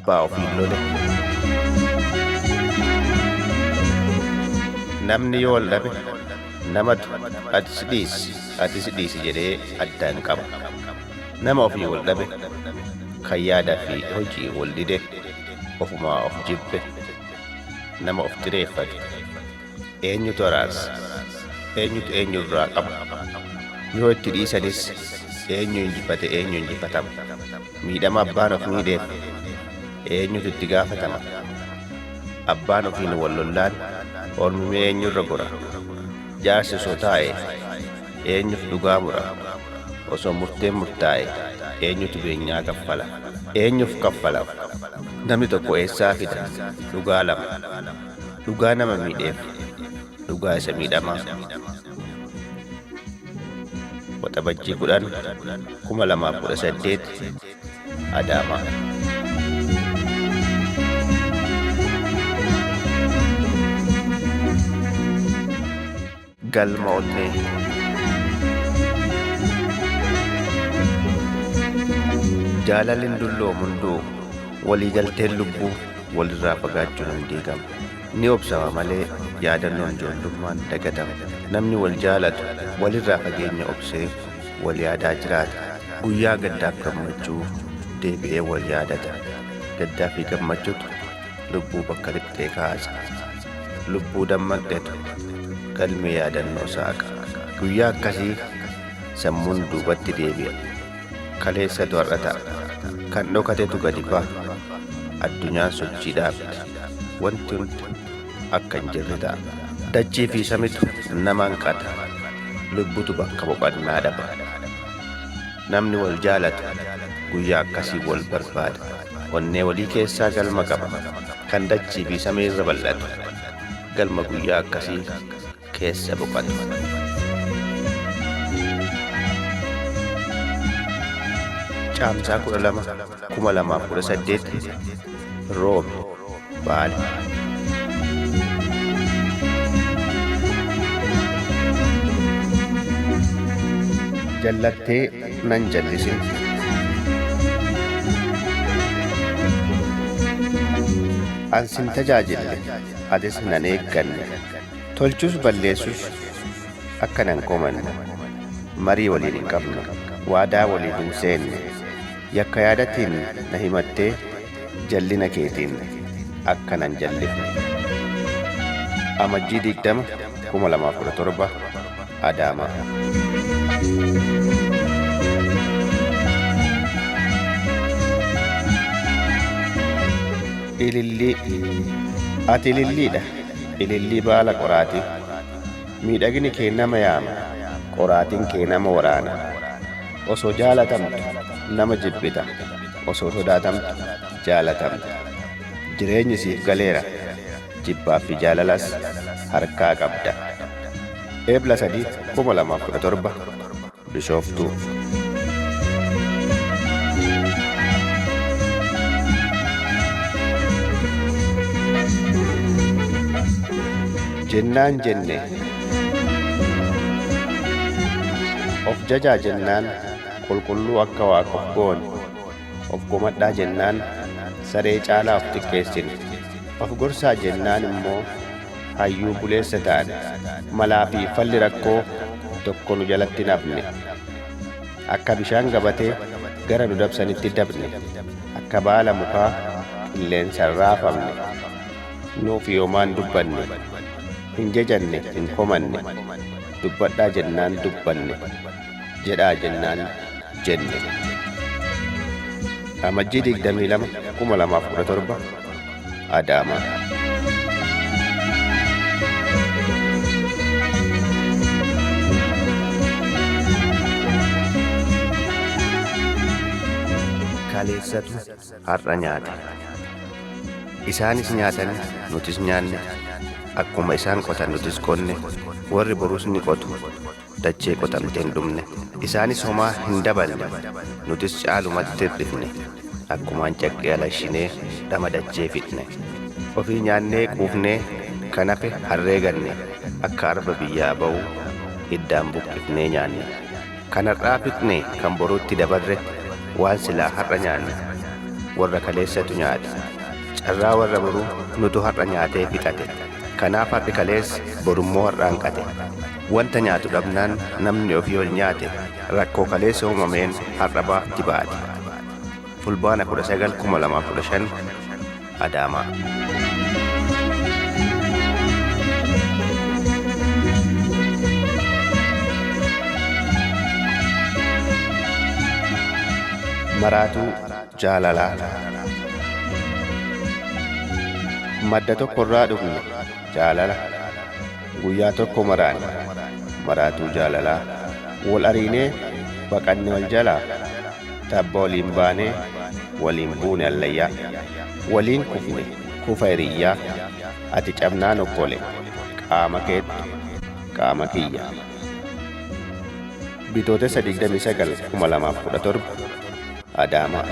abbaa ofii lole. Namni yoo wal dhabe namatu atis dhiisi jedhee addaan qaba. Nama ofii wal dhabe kan yaadaa fi hojii wal dide ofumaa of jibbe nama of tireeffate eenyutu araarsa? Eenyutu eenyurraa qaba? Yoo itti dhiisanis eenyu injifate eenyu injifatama? Miidhama abbaan of miidheef eenyutu itti gaafatama? Abbaan ofiin wal lollaan ormumee eenyurra gora? Jaarsi osoo taa'e eenyuuf dhugaa mura? Osoo murteen murtaa'e eenyutu beenyaa kaffala? Eenyuuf kaffalama? Namni tokko eessaa fida? Dhugaa lama. Dhugaa nama miidheef dhugaa isa miidhamaa. Waxabajjii 10, 2018 Adaamaa. Galma Onnee. Jaalalli dulloomu hunduu waliigalteen lubbuu walirraa fagaachuun hin diigamu. Ni obsama malee yaadannoon ijoollummaan dagatama. Namni wal jaalatu walirraa fageenya obsee wal yaadaa jiraata. Guyyaa gaddaaf gammachuu deebi'ee wal yaadata. Gaddaa fi gammachuutu lubbuu bakka lixxee kaasa. Lubbuu dammaqxetu galmee yaadannoo saaqa. Guyyaa akkasii sammuun duubatti deebi'a. Kaleessatu har'a ta'a. Kan dhokatetu gadi ba'a. Addunyaan sochiidhaaf wanti hundi akka hin jirre ta'a. Dachii fi samitu namaan qata. Lubbutu bakka boqonnaa dhaba. Namni wal jaalatu guyyaa akkasii wal barbaada. Onnee walii keessaa galma qaba. Kan dachii fi samii irra bal'atu galma guyyaa akkasii keessa boqotu. Caamsaa 12, 2018 Roobi Baale. Jallattee nan jallisin. Ansin tajaajille atis nan eegganne. Tolchus balleessus akka nan qomanne. Marii waliin hin qabnu. Waadaa waliin hin seenne. Yakka yaadatiin na himattee jallina keetiin akka nan jallifne. Amajjii 20, 2017 Adaamaa. Ilillii. Ati ililliidha. Ilillii baala qoraatii. Miidhagni kee nama yaama. Qoraatiin kee nama waraana. Osoo jaalatamtu nama jibbita. Osoo sodaatamtu jaalatamta. Jireenyi siif galeera. Jibbaa fi jaalalas harkaa qabda. Eebla 3, 2017 Bishooftuu. Jennaan jenne. Of jajaa jennaan qulqulluu akka Waaqaaf goone. Of gomadhaa jennaan saree caalaa of xiqqeessine. Of gorsaa jennaan immoo hayyuu buleessa taane. Malaa fi falli rakkoo tokko nu jalatti nafne. Akka bishaan gabatee gara nu dabsanitti dabne. Akka baala mukaa qilleensaan raafamne. Nuuf yoomaan dubbanne. Hin jajanne hin komanne. Dubbadhaa jennaan dubbanne. Jedhaa jennaan jenne. Amajjii 22, 2017 Adaamaa. Kaleessatu har'a nyaate. Isaanis nyaatan nutis nyaanne. Akkuma isaan qotan nutis qonne. Warri boruus ni qotu. Dachee qotamtee hin dhumne. Isaanis homaa hin daballe. Nutis caalumatti hir'ifne. Akkumaan caqqee alashinee dhama dachee fixne. Ofii nyaannee quufnee kan hafe harree ganne. Akka arba biyyaa ba'u hiddaan buqqifnee nyaanne. Kan har'aa fixne kan boruutti dabarre waan silaa har'a nyaanne. warra kaleessatu nyaate. Carraa warra boruu nutu har'a nyaatee fixate. Kanaaf har'i kaleessa borummoo har'a hanqate. Wanta nyaatu dhabnaan namni ofii ol nyaate rakkoo kaleessa uumameen har'a baatti baate. Fulbaana 19 2015 Adaamaa. Maraatuu jaalalaa. Madda tokkorraa dhufne jaalala. Guyyaa tokko maraane maraatuu jaalalaa. Wal ariinee baqanne wal jalaa. Tabba waliin baanee waliin buune allayyaa. Waliin kufne kufa hiriyyaa. Ati cabnaan okkole qaama keettu qaama kiyya. Bitootessa 29 2017 Adaamaa.